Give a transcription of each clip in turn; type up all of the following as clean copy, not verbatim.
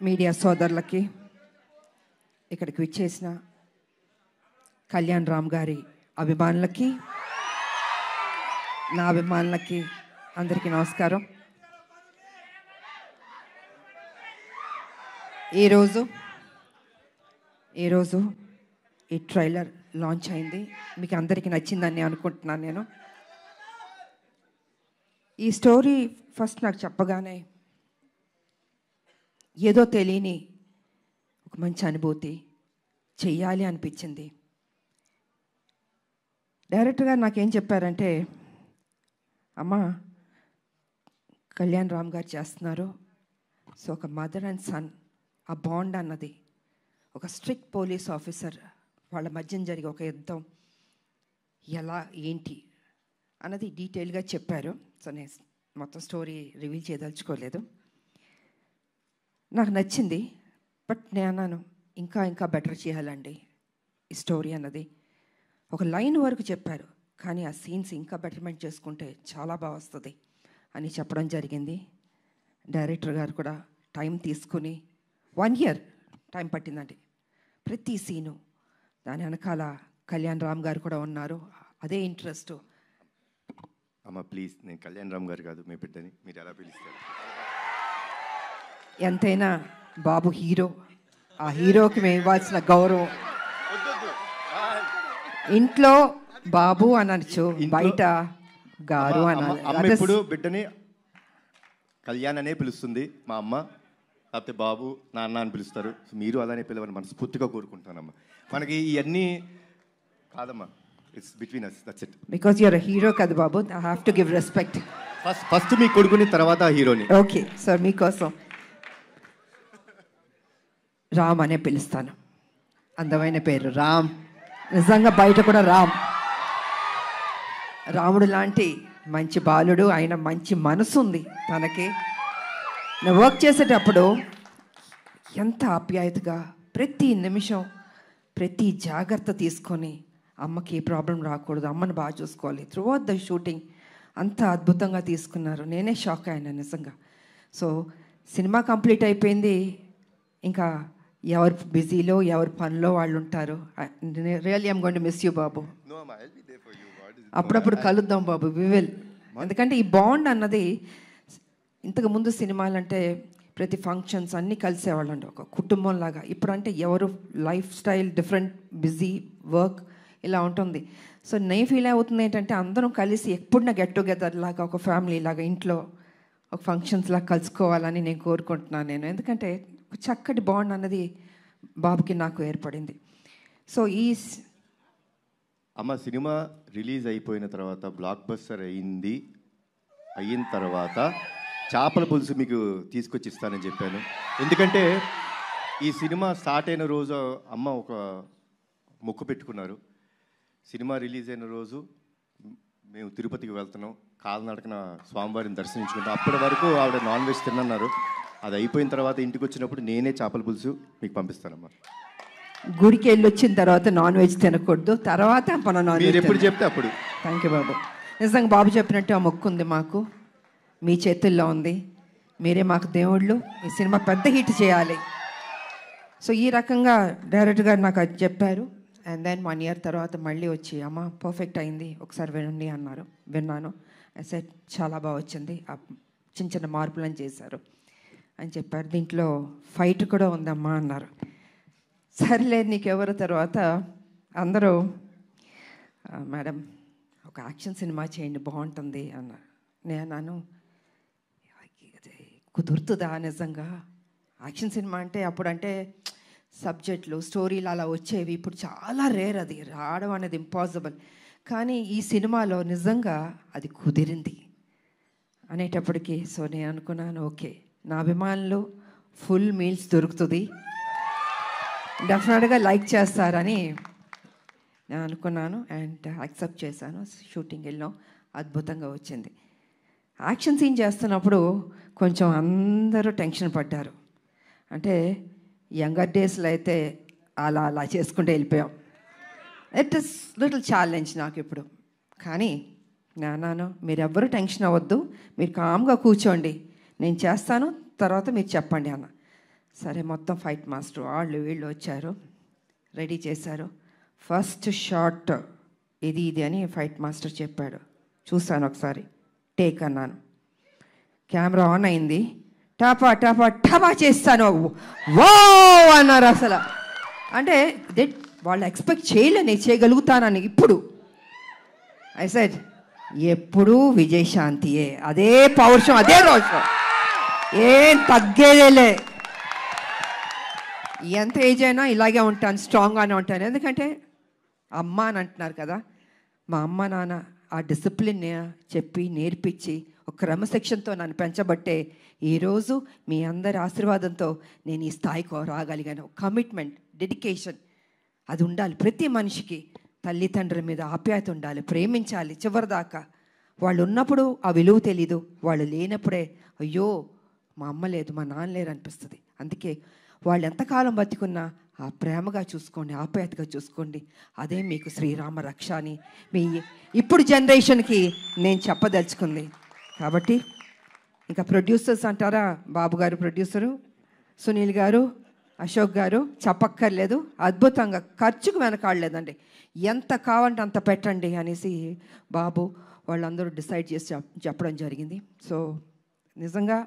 Media సోదరులకి, ఇక్కడికి విచ్చేసిన కళ్యాణ్ రామ్ గారి అభిమానులకి, నా అభిమానులకి అందరికీ నమస్కారం. ఈరోజు ఈ ట్రైలర్ లాంచ్ అయింది. మీకు అందరికీ నచ్చిందని అనుకుంటున్నాను. నేను ఈ స్టోరీ ఫస్ట్ నాకు చెప్పగానే ఏదో తెలియని ఒక మంచి అనుభూతి, చెయ్యాలి అనిపించింది. డైరెక్టర్ గారు నాకేం చెప్పారంటే, అమ్మ కళ్యాణ్ రామ్ గారు చేస్తున్నారు, సో ఒక మదర్ అండ్ సన్ ఆ బాండ్ అన్నది, ఒక స్ట్రిక్ట్ పోలీస్ ఆఫీసర్ వాళ్ళ మధ్యన జరిగే ఒక యుద్ధం ఎలా ఏంటి అన్నది డీటెయిల్గా చెప్పారు. సో నేను మొత్తం స్టోరీ రివీల్ చేయదలుచుకోలేదు. నాకు నచ్చింది. బట్ నేను అన్నాను, ఇంకా బెటర్ చేయాలండి ఈ స్టోరీ అన్నది. ఒక లైన్ వరకు చెప్పారు, కానీ ఆ సీన్స్ ఇంకా బెటర్మెంట్ చేసుకుంటే చాలా బాగా వస్తుంది అని చెప్పడం జరిగింది. డైరెక్టర్ గారు కూడా టైం తీసుకుని 1 year టైం పట్టిందండి ప్రతి సీను. దాని వెనకాల కళ్యాణ్ రామ్ గారు కూడా ఉన్నారు, అదే ఇంట్రెస్ట్. అమ్మ ప్లీజ్, నేను కళ్యాణ్ రామ్ గారు కాదు, మీ బిడ్డని, మీరు ఎలా పిలుస్తారు? ఎంతైనా బాబు హీరో, ఆ హీరోకి మేము ఇవ్వాల్సిన గౌరవం. ఇంట్లో బాబు అనొచ్చు, బయట గారు అనాలి. అమ్మ ఇప్పుడు బిడ్డని కళ్యాణ్ అనే పిలుస్తుంది మా అమ్మ, లేకపోతే బాబు నాన్న అని పిలుస్తారు. మీరు అలానే పిలవని మనస్ఫూర్తిగా కోరుకుంటానమ్మా. మనకి ఇవన్నీ కాదమ్మా, it's between us, that's it. Because you're a hero కదా బాబు, I have to give respect. First మీ కొడుకుని, తర్వాత హీరోని. ఓకే సార్, మీకోసం రామ్ అనే పిలుస్తాను. అందమైన పేరు రామ్, నిజంగా బయట కూడా రాముడు లాంటి మంచి బాలుడు, ఆయన మంచి మనసు ఉంది తనకి. నేను వర్క్ చేసేటప్పుడు ఎంత ఆప్యాయతగా ప్రతి నిమిషం ప్రతి జాగ్రత్త తీసుకొని, అమ్మకి ఏ ప్రాబ్లం రాకూడదు, అమ్మని బాగా చూసుకోవాలి. త్రూఅవుట్ ద షూటింగ్ అంత అద్భుతంగా తీసుకున్నారు. నేనే షాక్ అయినా నిజంగా. సో సినిమా కంప్లీట్ అయిపోయింది, ఇంకా ఎవరు బిజీలో ఎవరి పనిలో వాళ్ళు ఉంటారు. Really I'm going to miss you బాబు. అప్పుడప్పుడు కలుద్దాం బాబు, వి విల్. ఎందుకంటే ఈ బాండ్ అన్నది, ఇంతకు ముందు సినిమాలంటే ప్రతి ఫంక్షన్స్ అన్నీ కలిసేవాళ్ళు అండి, ఒక కుటుంబం లాగా. ఇప్పుడంటే ఎవరు life style different, busy work ఇలా ఉంటుంది. సో నేను ఫీల్ అవుతుంది ఏంటంటే, అందరం కలిసి ఎప్పుడున్నా గెట్ టుగెదర్ లాగా, ఒక ఫ్యామిలీ లాగా ఇంట్లో ఒక ఫంక్షన్స్ లాగా కలుసుకోవాలని నేను కోరుకుంటున్నాను నేను. ఎందుకంటే ఒక చక్కటి బాండ్ అన్నది బాబుకి నాకు ఏర్పడింది. సో అమ్మ సినిమా రిలీజ్ అయిపోయిన తర్వాత, బ్లాక్ బస్టర్ అయిన తర్వాత చేపల పులుసు మీకు తీసుకొచ్చి ఇస్తానని చెప్పాను. ఎందుకంటే ఈ సినిమా స్టార్ట్ అయిన రోజు అమ్మ ఒక మొక్కు పెట్టుకున్నారు. సినిమా రిలీజ్ అయిన రోజు మేము తిరుపతికి వెళ్తున్నాం, కాలినడకన స్వామివారిని దర్శించుకుంటాం. అప్పటి వరకు ఆవిడ నాన్ వెజ్ తిన్నారు. అది అయిపోయిన తర్వాత ఇంటికి వచ్చినప్పుడు నేనే చేపల పులుసు మీకు పంపిస్తానమ్మా. గుడికి వెళ్ళి వచ్చిన తర్వాత నాన్ వెజ్ తినకూడదు, తర్వాత మన నాన్ వెజ్ ఎప్పుడు చెప్తే అప్పుడు. థ్యాంక్ యూ బాబు. నిజంగా బాబు చెప్పినట్టు ఆ మొక్కు ఉంది మాకు, మీ చేతుల్లో ఉంది. మీరే మాకు దేవుళ్ళు, ఈ సినిమా పెద్ద హిట్ చేయాలి. సో ఈ రకంగా డైరెక్టర్ గారు నాకు అది చెప్పారు. అండ్ దెన్ 1 year తర్వాత మళ్ళీ వచ్చి, అమ్మ పర్ఫెక్ట్ అయింది, ఒకసారి వినండి అన్నారు. విన్నాను. సెట్ చాలా బాగా వచ్చింది, చిన్న చిన్న మార్పులను చేశారు అని చెప్పారు. దీంట్లో ఫైట్ కూడా ఉందమ్మా అన్నారు. సరేలే నీకెవరు. తర్వాత అందరూ, మేడం ఒక యాక్షన్ సినిమా చేయండి బాగుంటుంది అన్నారు. నేను కుదురుతుందా నిజంగా? యాక్షన్ సినిమా అంటే అప్పుడంటే సబ్జెక్టులు స్టోరీలు అలా వచ్చేవి, ఇప్పుడు చాలా రేర్, అది రావడం అనేది ఇంపాసిబుల్. కానీ ఈ సినిమాలో నిజంగా అది కుదిరింది అనేటప్పటికీ, సో నేను అనుకున్నాను, ఓకే నా అభిమానులు ఫుల్ మీల్స్ దొరుకుతుంది, డెఫినెట్గా లైక్ చేస్తారని నేను అనుకున్నాను. అండ్ యాక్సెప్ట్ చేశాను. షూటింగ్ వెళ్ళాం, అద్భుతంగా వచ్చింది. యాక్షన్ సీన్ చేస్తున్నప్పుడు కొంచెం అందరూ టెన్షన్ పడ్డారు. అంటే యంగర్ డేస్లో అయితే అలా చేసుకుంటూ వెళ్ళిపోయాం. ఇట్ ఇస్ లిటిల్ ఛాలెంజ్ నాకు ఇప్పుడు. కానీ నాన్న మీరెవ్వరూ టెన్షన్ అవ్వద్దు, మీరు కామ్గా కూర్చోండి, నేను చేస్తాను, తర్వాత మీరు చెప్పండి అన్న. సరే మొత్తం ఫైట్ మాస్టర్ వాళ్ళు వీళ్ళు వచ్చారు, రెడీ చేశారు. ఫస్ట్ షాట్ ఇది అని ఫైట్ మాస్టర్ చెప్పాడు. చూశాను ఒకసారి, టేక్ అన్నాను. కెమెరా ఆన్ అయింది. టాపా టాపా టాపా చేస్తాను. వా అన్నారు. అసలు అంటే వాళ్ళు ఎక్స్పెక్ట్ చేయలే నేను చేయగలుగుతానని. ఇప్పుడు ఐ సెడ్ ఎప్పుడూ విజయశాంతియే, అదే పౌరుషం, అదే రోషం, ఏం తగ్గేదేలే. ఎంత ఏజ్ అయినా ఇలాగే ఉంటాను, స్ట్రాంగ్గానే ఉంటాను. ఎందుకంటే అమ్మ అని అంటున్నారు కదా, మా అమ్మ నాన్న ఆ డిసిప్లిన్ చెప్పి నేర్పించి ఒక క్రమశిక్షణతో నన్ను పెంచబట్టే ఈరోజు మీ అందరి ఆశీర్వాదంతో నేను ఈ స్థాయికి రాగలిగాను. కమిట్మెంట్, డెడికేషన్ అది ఉండాలి ప్రతి మనిషికి. తల్లిదండ్రుల మీద ఆప్యాయత ఉండాలి, ప్రేమించాలి చివరిదాకా. వాళ్ళు ఉన్నప్పుడు ఆ విలువ తెలీదు, వాళ్ళు లేనప్పుడే అయ్యో మా అమ్మ లేదు, మా నాన్న లేరు అనిపిస్తుంది. అందుకే వాళ్ళు ఎంతకాలం బతికున్నా ఆ ప్రేమగా చూసుకోండి, ఆప్యాయతగా చూసుకోండి. అదే మీకు శ్రీరామ రక్ష అని మీ ఇప్పుడు జనరేషన్కి నేను చెప్పదలుచుకుంది. కాబట్టి ఇంకా ప్రొడ్యూసర్స్ అంటారా, బాబు గారు ప్రొడ్యూసరు, సునీల్ గారు, అశోక్ గారు చెప్పక్కర్లేదు. అద్భుతంగా ఖర్చుకు వెనకాడలేదండి. ఎంత కావాలంటే అంత పెట్టండి అనేసి బాబు వాళ్ళందరూ డిసైడ్ చేసి చెప్పడం జరిగింది. సో నిజంగా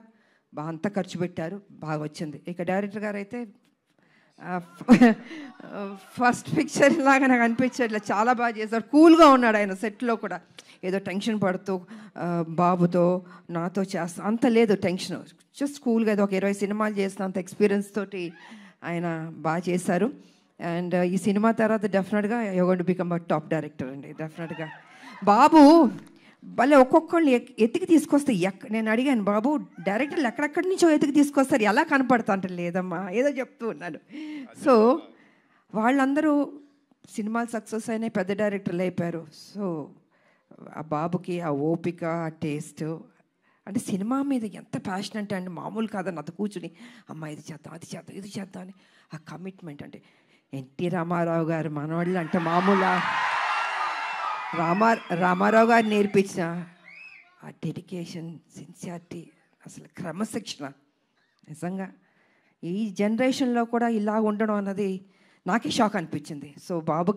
అంత ఖర్చు పెట్టారు, బాగా వచ్చింది. ఇక డైరెక్టర్ గారు అయితే ఫస్ట్ పిక్చర్ లాగా నాకు అనిపించట్లేదు, చాలా బాగా చేశారు. కూల్గా ఉన్నాడు ఆయన సెట్లో కూడా. ఏదో టెన్షన్ పడుతూ బాబుతో నాతో చేస్తా అంత లేదు టెన్షన్, జస్ట్ కూల్గా. ఏదో ఒక 20 సినిమాలు చేసిన అంత ఎక్స్పీరియన్స్ తోటి ఆయన బాగా చేశారు. అండ్ ఈ సినిమా తర్వాత డెఫినెట్గా you going to become a top director అండి. డెఫినెట్గా బాబు భలే ఒక్కొక్కళ్ళు ఎత్తికి తీసుకొస్తే నేను అడిగాను, బాబు డైరెక్టర్లు ఎక్కడెక్కడి నుంచో ఎత్తికి తీసుకొస్తారు, ఎలా కనపడతా అంటే లేదమ్మా ఏదో చెప్తూ ఉన్నాడు. సో వాళ్ళందరూ సినిమాలు సక్సెస్ అయినాయి, పెద్ద డైరెక్టర్లు అయిపోయారు. సో ఆ బాబుకి ఆ ఓపిక, ఆ టేస్ట్, అంటే సినిమా మీద ఎంత ప్యాషన్ అంటే అండి మామూలు కాదని నాతో కూర్చుని అమ్మ ఇది చేద్దాం, అది చేద్దాం, ఇది చేద్దాం అని ఆ కమిట్మెంట్. అంటే ఎన్టీ రామారావు గారు మనవాళ్ళు అంటే మామూలు రామారావు గారు నేర్పించిన ఆ డెడికేషన్, సిన్సియారిటీ, అసలు క్రమశిక్షణ నిజంగా ఈ జనరేషన్లో కూడా ఇలా ఉండడం అన్నది నాకే షాక్ అనిపించింది. సో బాబు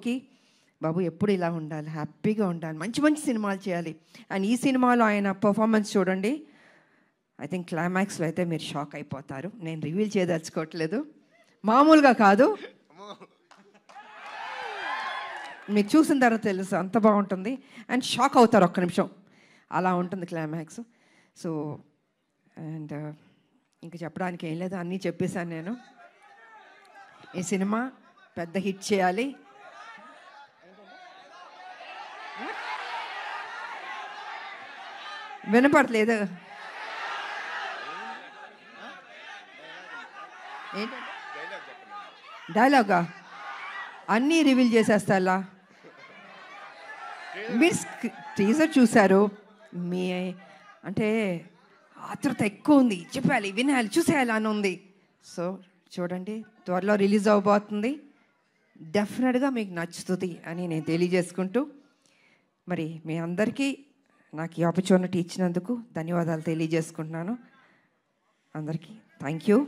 ఎప్పుడు ఇలా ఉండాలి, హ్యాపీగా ఉండాలి, మంచి మంచి సినిమాలు చేయాలి. అండ్ ఈ సినిమాలో ఆయన పర్ఫార్మెన్స్ చూడండి, ఐ థింక్ క్లైమాక్స్లో అయితే మీరు షాక్ అయిపోతారు. నేను రివీల్ చేయదలుచుకోవట్లేదు, మామూలుగా కాదు, మీరు చూసిన తర్వాత తెలుసు అంత బాగుంటుంది. అండ్ షాక్ అవుతారు ఒక్క నిమిషం, అలా ఉంటుంది క్లైమాక్స్. సో అండ్ ఇంకా చెప్పడానికి ఏం లేదు, అన్నీ చెప్పేశాను నేను. ఈ సినిమా పెద్ద హిట్ చేయాలి. వినపడలేదు డైలాగా, అన్నీ రివీల్ చేసేస్తా. మీరు టీజర్ చూశారు, మీ అంటే ఆతృత ఎక్కువ ఉంది, చెప్పాలి, వినాలి, చూసేయాలి అని ఉంది. సో చూడండి, త్వరలో రిలీజ్ అవబోతుంది, డెఫినెట్గా మీకు నచ్చుతుంది అని నేను తెలియజేసుకుంటూ, మరి మీ అందరికీ నాకు ఈ ఆపర్చునిటీ ఇచ్చినందుకు ధన్యవాదాలు తెలియజేసుకుంటున్నాను. అందరికీ థ్యాంక్ యూ.